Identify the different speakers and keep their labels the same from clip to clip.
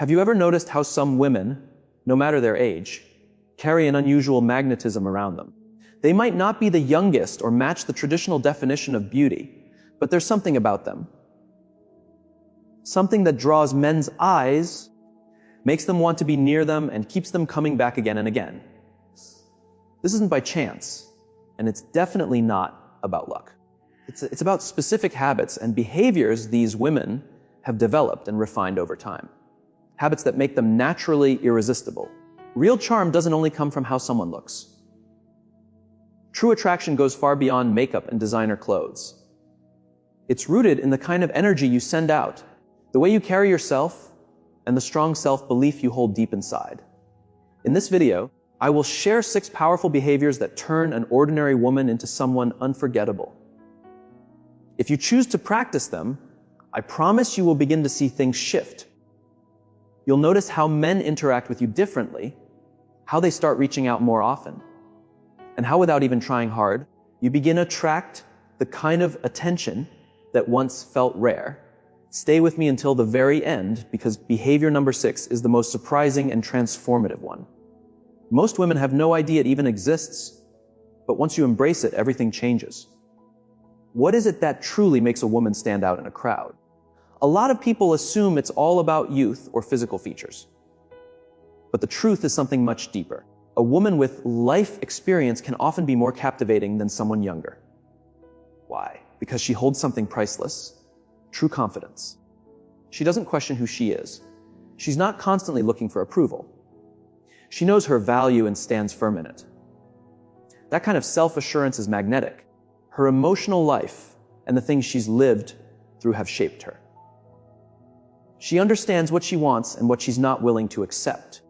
Speaker 1: Have you ever noticed how some women, no matter their age, carry an unusual magnetism around them? They might not be the youngest or match the traditional definition of beauty, but there's something about them. Something that draws men's eyes, makes them want to be near them, and keeps them coming back again and again. This isn't by chance, and it's definitely not about luck. It's about specific habits and behaviors these women have developed and refined over time. Habits that make them naturally irresistible. Real charm doesn't only come from how someone looks. True attraction goes far beyond makeup and designer clothes. It's rooted in the kind of energy you send out, the way you carry yourself, and the strong self-belief you hold deep inside. In this video, I will share 6 powerful behaviors that turn an ordinary woman into someone unforgettable. If you choose to practice them, I promise you will begin to see things shift. You'll notice how men interact with you differently, how they start reaching out more often, and how without even trying hard, you begin to attract the kind of attention that once felt rare. Stay with me until the very end, because behavior number 6 is the most surprising and transformative one. Most women have no idea it even exists, but once you embrace it, everything changes. What is it that truly makes a woman stand out in a crowd? A lot of people assume it's all about youth or physical features. But the truth is something much deeper. A woman with life experience can often be more captivating than someone younger. Why? Because she holds something priceless, true confidence. She doesn't question who she is. She's not constantly looking for approval. She knows her value and stands firm in it. That kind of self-assurance is magnetic. Her emotional life and the things she's lived through have shaped her. She understands what she wants and what she's not willing to accept.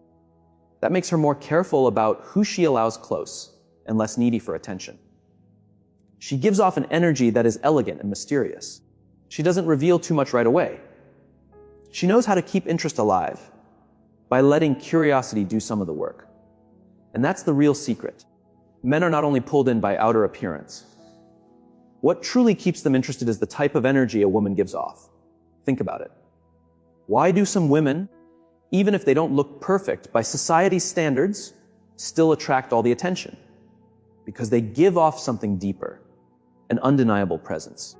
Speaker 1: That makes her more careful about who she allows close and less needy for attention. She gives off an energy that is elegant and mysterious. She doesn't reveal too much right away. She knows how to keep interest alive by letting curiosity do some of the work. And that's the real secret. Men are not only pulled in by outer appearance. What truly keeps them interested is the type of energy a woman gives off. Think about it. Why do some women, even if they don't look perfect by society's standards, still attract all the attention? Because they give off something deeper, an undeniable presence.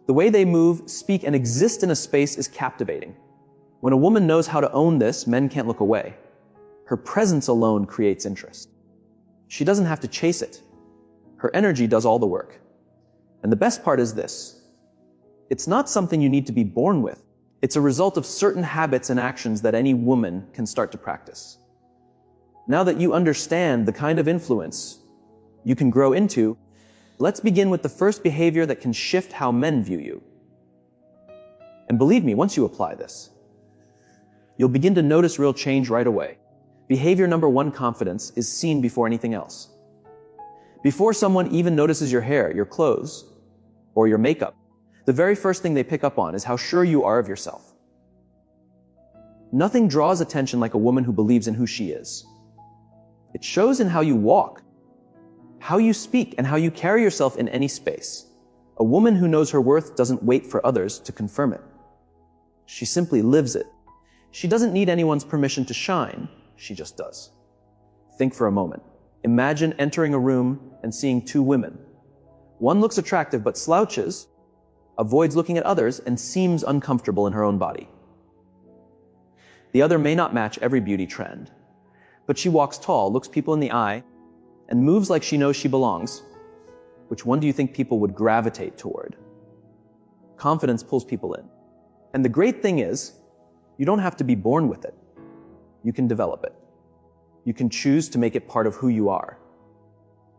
Speaker 1: The way they move, speak, and exist in a space is captivating. When a woman knows how to own this, men can't look away. Her presence alone creates interest. She doesn't have to chase it. Her energy does all the work. And the best part is this. It's not something you need to be born with. It's a result of certain habits and actions that any woman can start to practice. Now that you understand the kind of influence you can grow into, let's begin with the first behavior that can shift how men view you. And believe me, once you apply this, you'll begin to notice real change right away. Behavior number 1, confidence, is seen before anything else. Before someone even notices your hair, your clothes, or your makeup, the very first thing they pick up on is how sure you are of yourself. Nothing draws attention like a woman who believes in who she is. It shows in how you walk, how you speak, and how you carry yourself in any space. A woman who knows her worth doesn't wait for others to confirm it. She simply lives it. She doesn't need anyone's permission to shine. She just does. Think for a moment. Imagine entering a room and seeing 2 women. One looks attractive but slouches, avoids looking at others, and seems uncomfortable in her own body. The other may not match every beauty trend, but she walks tall, looks people in the eye, and moves like she knows she belongs. Which one do you think people would gravitate toward? Confidence pulls people in. And the great thing is, you don't have to be born with it. You can develop it. You can choose to make it part of who you are.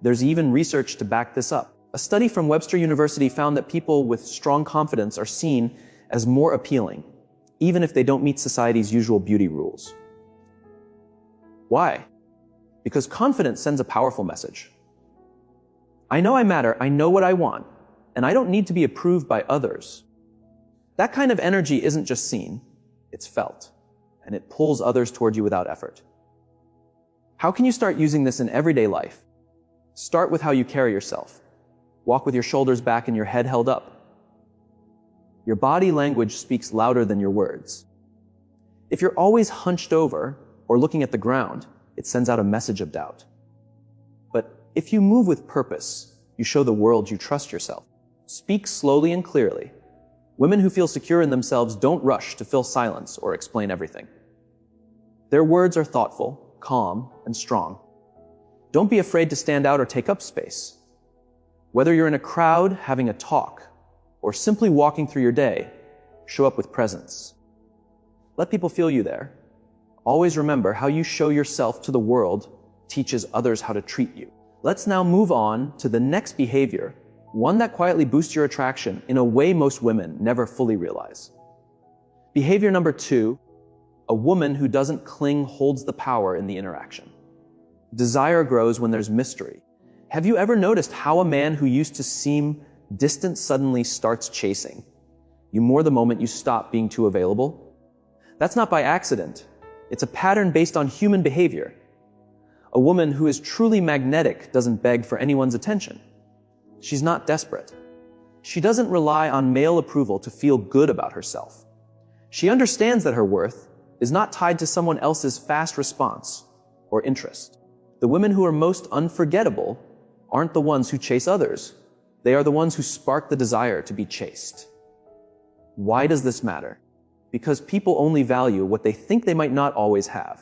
Speaker 1: There's even research to back this up. A study from Webster University found that people with strong confidence are seen as more appealing, even if they don't meet society's usual beauty rules. Why? Because confidence sends a powerful message. I know I matter, I know what I want, and I don't need to be approved by others. That kind of energy isn't just seen, it's felt, and it pulls others toward you without effort. How can you start using this in everyday life? Start with how you carry yourself. Walk with your shoulders back and your head held up. Your body language speaks louder than your words. If you're always hunched over or looking at the ground, it sends out a message of doubt. But if you move with purpose, you show the world you trust yourself. Speak slowly and clearly. Women who feel secure in themselves don't rush to fill silence or explain everything. Their words are thoughtful, calm, and strong. Don't be afraid to stand out or take up space. Whether you're in a crowd, having a talk, or simply walking through your day, show up with presence. Let people feel you there. Always remember, how you show yourself to the world teaches others how to treat you. Let's now move on to the next behavior, one that quietly boosts your attraction in a way most women never fully realize. Behavior number 2, a woman who doesn't cling holds the power in the interaction. Desire grows when there's mystery. Have you ever noticed how a man who used to seem distant suddenly starts chasing you more the moment you stop being too available? That's not by accident. It's a pattern based on human behavior. A woman who is truly magnetic doesn't beg for anyone's attention. She's not desperate. She doesn't rely on male approval to feel good about herself. She understands that her worth is not tied to someone else's fast response or interest. The women who are most unforgettable aren't the ones who chase others. They are the ones who spark the desire to be chased. Why does this matter? Because people only value what they think they might not always have.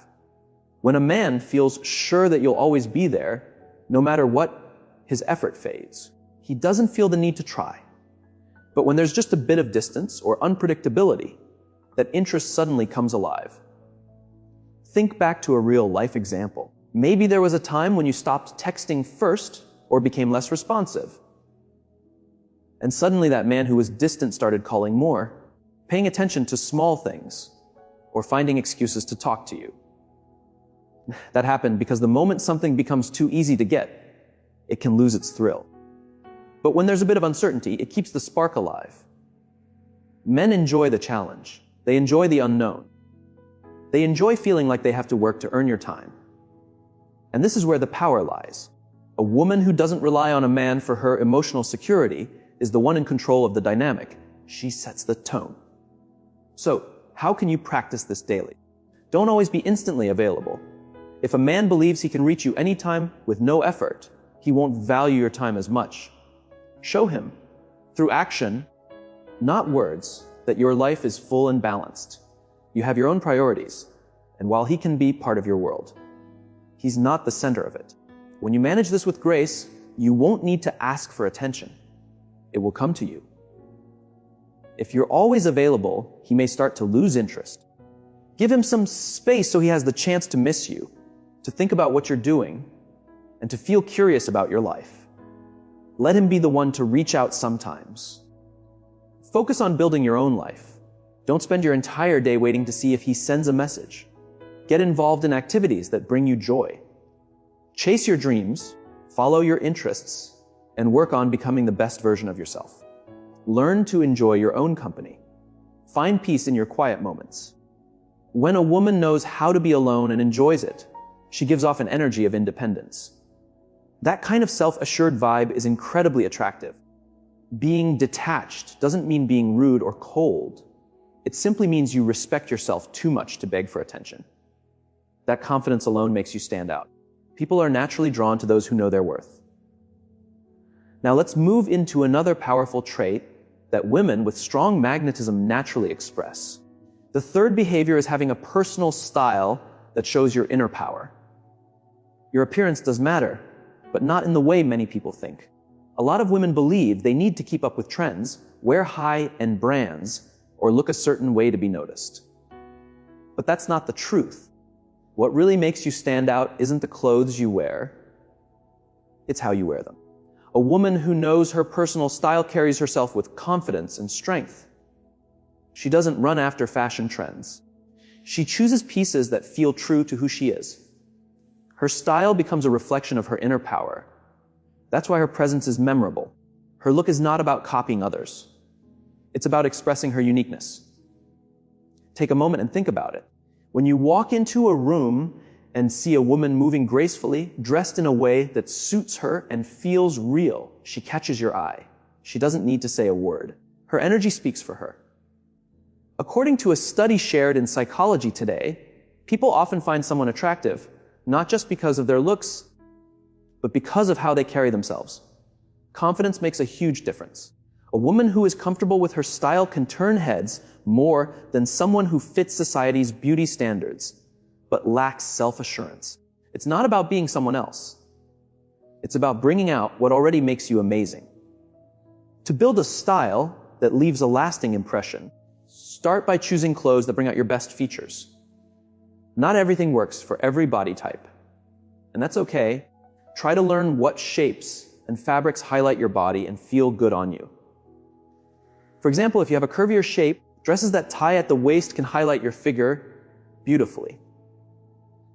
Speaker 1: When a man feels sure that you'll always be there, no matter what, his effort fades. He doesn't feel the need to try. But when there's just a bit of distance or unpredictability, that interest suddenly comes alive. Think back to a real life example. Maybe there was a time when you stopped texting first or became less responsive. And suddenly that man who was distant started calling more, paying attention to small things, or finding excuses to talk to you. That happened because the moment something becomes too easy to get, it can lose its thrill. But when there's a bit of uncertainty, it keeps the spark alive. Men enjoy the challenge. They enjoy the unknown. They enjoy feeling like they have to work to earn your time. And this is where the power lies. A woman who doesn't rely on a man for her emotional security is the one in control of the dynamic. She sets the tone. So, how can you practice this daily? Don't always be instantly available. If a man believes he can reach you anytime with no effort, he won't value your time as much. Show him, through action, not words, that your life is full and balanced. You have your own priorities, and while he can be part of your world, he's not the center of it. When you manage this with grace, you won't need to ask for attention. It will come to you. If you're always available, he may start to lose interest. Give him some space so he has the chance to miss you, to think about what you're doing, and to feel curious about your life. Let him be the one to reach out sometimes. Focus on building your own life. Don't spend your entire day waiting to see if he sends a message. Get involved in activities that bring you joy. Chase your dreams, follow your interests, and work on becoming the best version of yourself. Learn to enjoy your own company. Find peace in your quiet moments. When a woman knows how to be alone and enjoys it, she gives off an energy of independence. That kind of self-assured vibe is incredibly attractive. Being detached doesn't mean being rude or cold. It simply means you respect yourself too much to beg for attention. That confidence alone makes you stand out. People are naturally drawn to those who know their worth. Now let's move into another powerful trait that women with strong magnetism naturally express. The third behavior is having a personal style that shows your inner power. Your appearance does matter, but not in the way many people think. A lot of women believe they need to keep up with trends, wear high-end brands, or look a certain way to be noticed. But that's not the truth. What really makes you stand out isn't the clothes you wear, it's how you wear them. A woman who knows her personal style carries herself with confidence and strength. She doesn't run after fashion trends. She chooses pieces that feel true to who she is. Her style becomes a reflection of her inner power. That's why her presence is memorable. Her look is not about copying others. It's about expressing her uniqueness. Take a moment and think about it. When you walk into a room and see a woman moving gracefully, dressed in a way that suits her and feels real, she catches your eye. She doesn't need to say a word. Her energy speaks for her. According to a study shared in Psychology Today, people often find someone attractive, not just because of their looks, but because of how they carry themselves. Confidence makes a huge difference. A woman who is comfortable with her style can turn heads more than someone who fits society's beauty standards, but lacks self-assurance. It's not about being someone else. It's about bringing out what already makes you amazing. To build a style that leaves a lasting impression, start by choosing clothes that bring out your best features. Not everything works for every body type, and that's okay. Try to learn what shapes and fabrics highlight your body and feel good on you. For example, if you have a curvier shape, dresses that tie at the waist can highlight your figure beautifully.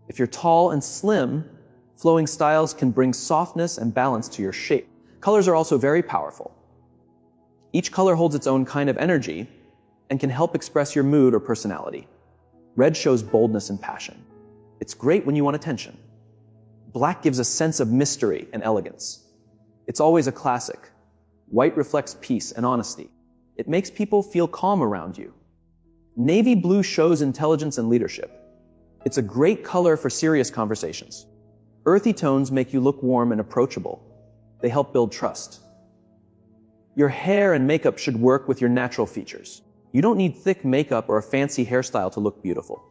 Speaker 1: If you're tall and slim, flowing styles can bring softness and balance to your shape. Colors are also very powerful. Each color holds its own kind of energy and can help express your mood or personality. Red shows boldness and passion. It's great when you want attention. Black gives a sense of mystery and elegance. It's always a classic. White reflects peace and honesty. It makes people feel calm around you. Navy blue shows intelligence and leadership. It's a great color for serious conversations. Earthy tones make you look warm and approachable. They help build trust. Your hair and makeup should work with your natural features. You don't need thick makeup or a fancy hairstyle to look beautiful.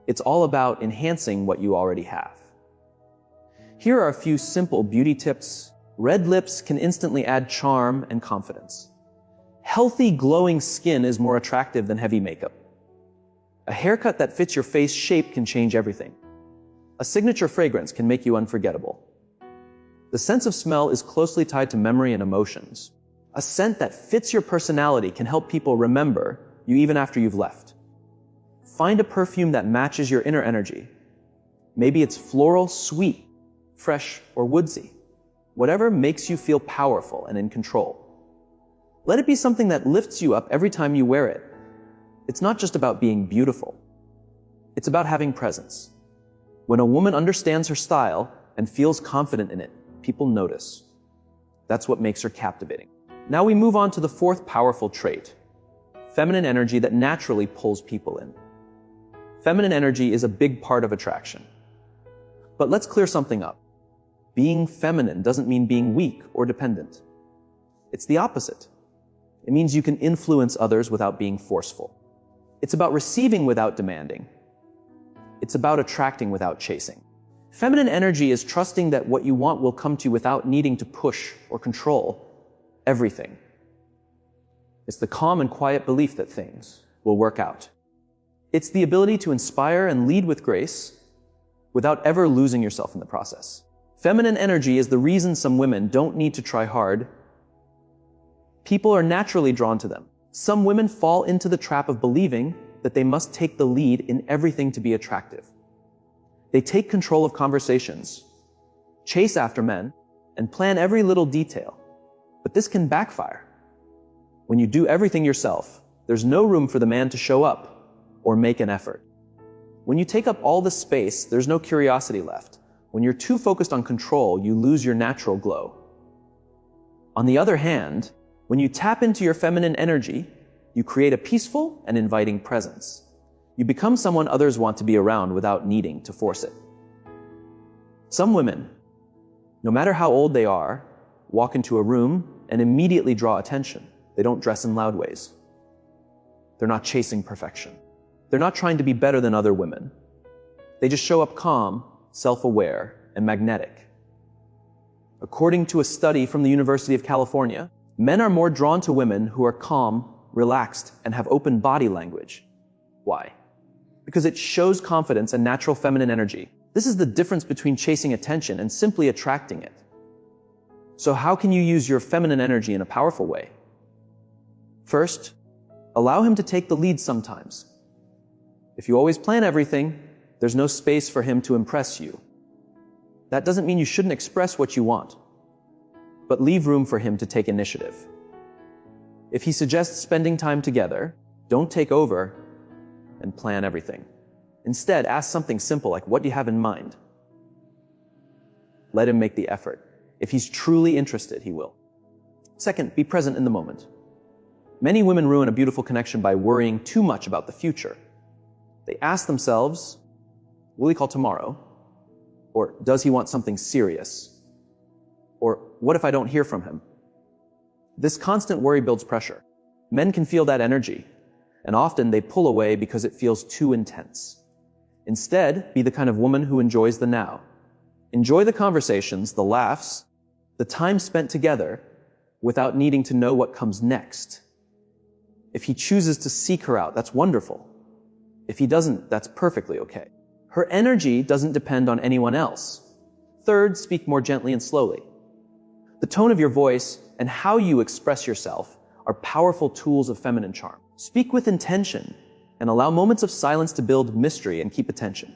Speaker 1: It's all about enhancing what you already have. Here are a few simple beauty tips. Red lips can instantly add charm and confidence. Healthy, glowing skin is more attractive than heavy makeup. A haircut that fits your face shape can change everything. A signature fragrance can make you unforgettable. The sense of smell is closely tied to memory and emotions. A scent that fits your personality can help people remember you even after you've left. Find a perfume that matches your inner energy. Maybe it's floral, sweet, fresh, or woodsy. Whatever makes you feel powerful and in control. Let it be something that lifts you up every time you wear it. It's not just about being beautiful. It's about having presence. When a woman understands her style and feels confident in it, people notice. That's what makes her captivating. Now we move on to the fourth powerful trait, feminine energy that naturally pulls people in. Feminine energy is a big part of attraction. But let's clear something up. Being feminine doesn't mean being weak or dependent. It's the opposite. It means you can influence others without being forceful. It's about receiving without demanding. It's about attracting without chasing. Feminine energy is trusting that what you want will come to you without needing to push or control everything. It's the calm and quiet belief that things will work out. It's the ability to inspire and lead with grace without ever losing yourself in the process. Feminine energy is the reason some women don't need to try hard. People are naturally drawn to them. Some women fall into the trap of believing that they must take the lead in everything to be attractive. They take control of conversations, chase after men, and plan every little detail. But this can backfire. When you do everything yourself, there's no room for the man to show up or make an effort. When you take up all the space, there's no curiosity left. When you're too focused on control, you lose your natural glow. On the other hand, when you tap into your feminine energy, you create a peaceful and inviting presence. You become someone others want to be around without needing to force it. Some women, no matter how old they are, walk into a room and immediately draw attention. They don't dress in loud ways. They're not chasing perfection. They're not trying to be better than other women. They just show up calm, self-aware, and magnetic. According to a study from the University of California, men are more drawn to women who are calm, relaxed, and have open body language. Why? Because it shows confidence and natural feminine energy. This is the difference between chasing attention and simply attracting it. So how can you use your feminine energy in a powerful way? First, allow him to take the lead sometimes. If you always plan everything, there's no space for him to impress you. That doesn't mean you shouldn't express what you want, but leave room for him to take initiative. If he suggests spending time together, don't take over and plan everything. Instead, ask something simple like, what do you have in mind? Let him make the effort. If he's truly interested, he will. Second, be present in the moment. Many women ruin a beautiful connection by worrying too much about the future. They ask themselves, will he call tomorrow? Or does he want something serious? Or what if I don't hear from him? This constant worry builds pressure. Men can feel that energy, and often they pull away because it feels too intense. Instead, be the kind of woman who enjoys the now. Enjoy the conversations, the laughs, the time spent together without needing to know what comes next. If he chooses to seek her out, that's wonderful. If he doesn't, that's perfectly okay. Her energy doesn't depend on anyone else. Third, speak more gently and slowly. The tone of your voice and how you express yourself are powerful tools of feminine charm. Speak with intention and allow moments of silence to build mystery and keep attention.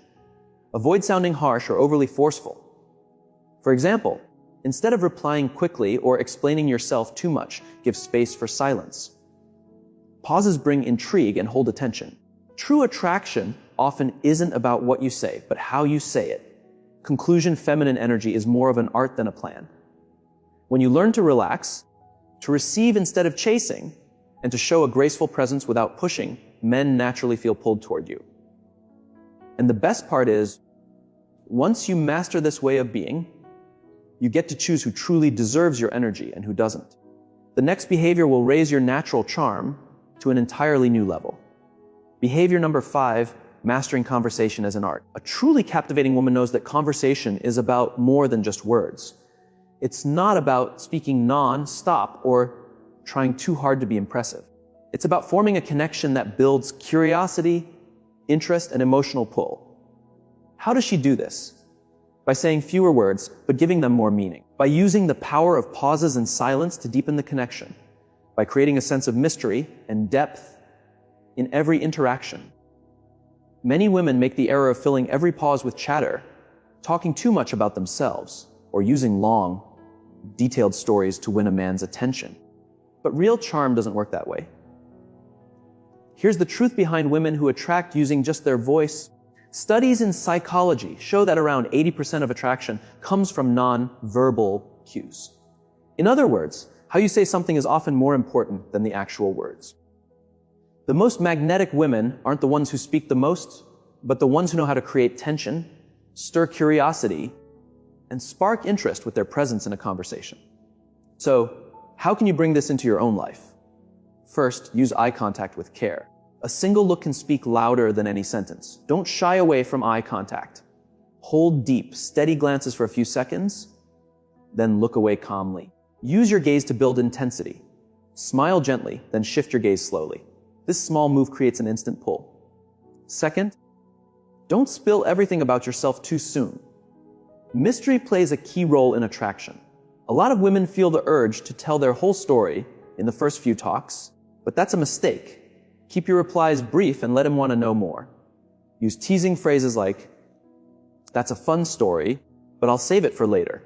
Speaker 1: Avoid sounding harsh or overly forceful. For example, instead of replying quickly or explaining yourself too much, give space for silence. Pauses bring intrigue and hold attention. True attraction often isn't about what you say, but how you say it. Conclusion, feminine energy is more of an art than a plan. When you learn to relax, to receive instead of chasing, and to show a graceful presence without pushing, men naturally feel pulled toward you. And the best part is, once you master this way of being, you get to choose who truly deserves your energy and who doesn't. The next behavior will raise your natural charm to an entirely new level. Behavior number 5, mastering conversation as an art. A truly captivating woman knows that conversation is about more than just words. It's not about speaking non-stop or trying too hard to be impressive. It's about forming a connection that builds curiosity, interest, and emotional pull. How does she do this? By saying fewer words, but giving them more meaning. By using the power of pauses and silence to deepen the connection. By creating a sense of mystery and depth in every interaction. Many women make the error of filling every pause with chatter, talking too much about themselves, or using long, detailed stories to win a man's attention. But real charm doesn't work that way. Here's the truth behind women who attract using just their voice. Studies in psychology show that around 80% of attraction comes from non-verbal cues. In other words, how you say something is often more important than the actual words. The most magnetic women aren't the ones who speak the most, but the ones who know how to create tension, stir curiosity, and spark interest with their presence in a conversation. So, how can you bring this into your own life? First, use eye contact with care. A single look can speak louder than any sentence. Don't shy away from eye contact. Hold deep, steady glances for a few seconds, then look away calmly. Use your gaze to build intensity. Smile gently, then shift your gaze slowly. This small move creates an instant pull. Second, don't spill everything about yourself too soon. Mystery plays a key role in attraction. A lot of women feel the urge to tell their whole story in the first few talks, but that's a mistake. Keep your replies brief and let him want to know more. Use teasing phrases like, "That's a fun story, but I'll save it for later."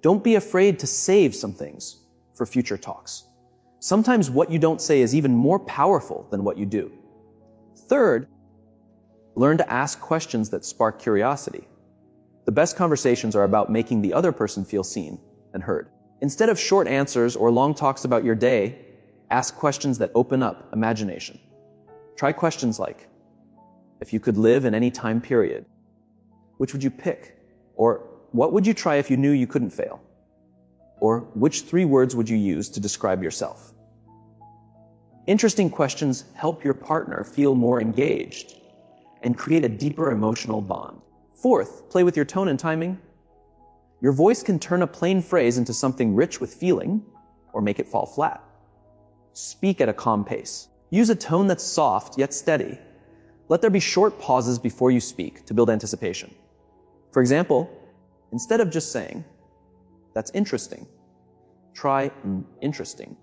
Speaker 1: Don't be afraid to save some things for future talks. Sometimes what you don't say is even more powerful than what you do. Third, learn to ask questions that spark curiosity. The best conversations are about making the other person feel seen and heard. Instead of short answers or long talks about your day, ask questions that open up imagination. Try questions like, if you could live in any time period, which would you pick? Or what would you try if you knew you couldn't fail? Or which 3 words would you use to describe yourself? Interesting questions help your partner feel more engaged and create a deeper emotional bond. Fourth, play with your tone and timing. Your voice can turn a plain phrase into something rich with feeling or make it fall flat. Speak at a calm pace. Use a tone that's soft yet steady. Let there be short pauses before you speak to build anticipation. For example, instead of just saying, "That's interesting," try "interesting,"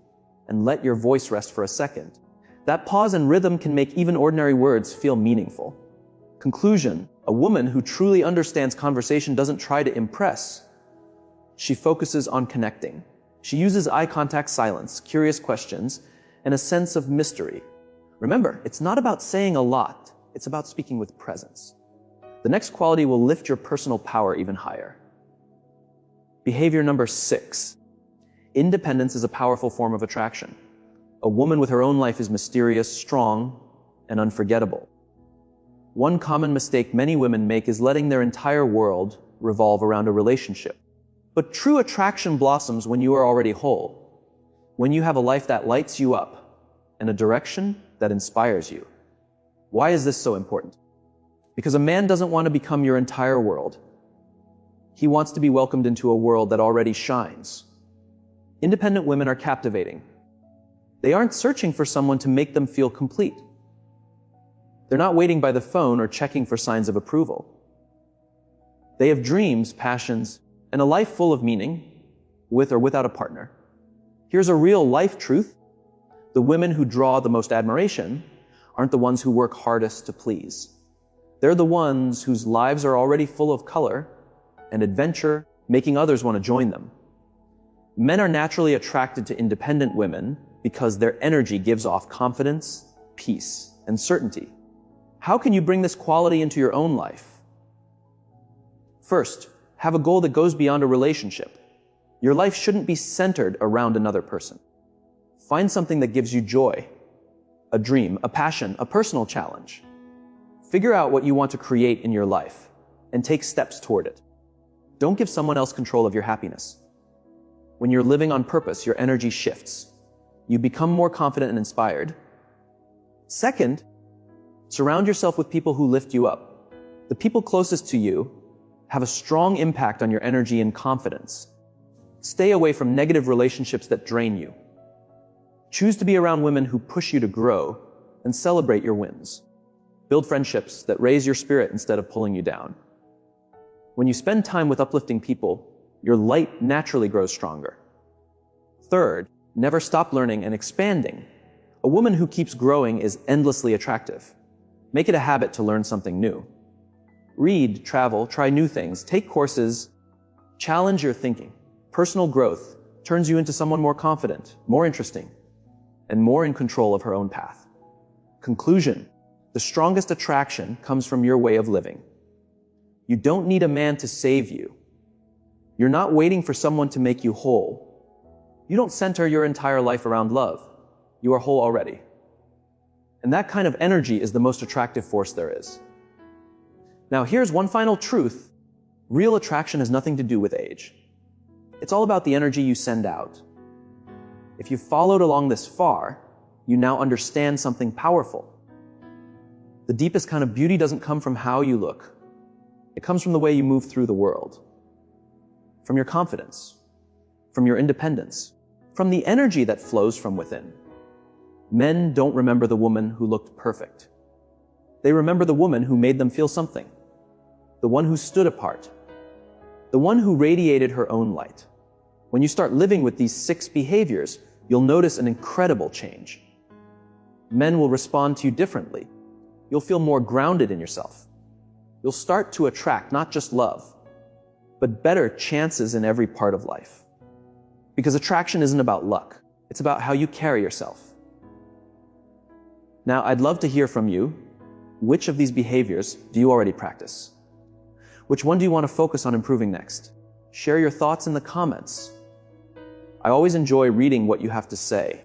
Speaker 1: and let your voice rest for a second. That pause and rhythm can make even ordinary words feel meaningful. Conclusion, a woman who truly understands conversation doesn't try to impress. She focuses on connecting. She uses eye contact, silence, curious questions, and a sense of mystery. Remember, it's not about saying a lot, it's about speaking with presence. The next quality will lift your personal power even higher. Behavior number 6. Independence is a powerful form of attraction. A woman with her own life is mysterious, strong, and unforgettable. One common mistake many women make is letting their entire world revolve around a relationship. But true attraction blossoms when you are already whole, when you have a life that lights you up and a direction that inspires you. Why is this so important? Because a man doesn't want to become your entire world. He wants to be welcomed into a world that already shines. Independent women are captivating. They aren't searching for someone to make them feel complete. They're not waiting by the phone or checking for signs of approval. They have dreams, passions, and a life full of meaning, with or without a partner. Here's a real life truth. The women who draw the most admiration aren't the ones who work hardest to please. They're the ones whose lives are already full of color and adventure, making others want to join them. Men are naturally attracted to independent women because their energy gives off confidence, peace, and certainty. How can you bring this quality into your own life? First, have a goal that goes beyond a relationship. Your life shouldn't be centered around another person. Find something that gives you joy, a dream, a passion, a personal challenge. Figure out what you want to create in your life and take steps toward it. Don't give someone else control of your happiness. When you're living on purpose, your energy shifts. You become more confident and inspired. Second, surround yourself with people who lift you up. The people closest to you have a strong impact on your energy and confidence. Stay away from negative relationships that drain you. Choose to be around women who push you to grow and celebrate your wins. Build friendships that raise your spirit instead of pulling you down. When you spend time with uplifting people, your light naturally grows stronger. Third, never stop learning and expanding. A woman who keeps growing is endlessly attractive. Make it a habit to learn something new. Read, travel, try new things, take courses, challenge your thinking. Personal growth turns you into someone more confident, more interesting, and more in control of her own path. Conclusion: the strongest attraction comes from your way of living. You don't need a man to save you. You're not waiting for someone to make you whole. You don't center your entire life around love. You are whole already. And that kind of energy is the most attractive force there is. Now, here's one final truth. Real attraction has nothing to do with age. It's all about the energy you send out. If you've followed along this far, you now understand something powerful. The deepest kind of beauty doesn't come from how you look. It comes from the way you move through the world. From your confidence, from your independence, from the energy that flows from within. Men don't remember the woman who looked perfect. They remember the woman who made them feel something, the one who stood apart, the one who radiated her own light. When you start living with these 6 behaviors, you'll notice an incredible change. Men will respond to you differently. You'll feel more grounded in yourself. You'll start to attract not just love, but better chances in every part of life. Because attraction isn't about luck. It's about how you carry yourself. Now, I'd love to hear from you. Which of these behaviors do you already practice? Which one do you want to focus on improving next? Share your thoughts in the comments. I always enjoy reading what you have to say.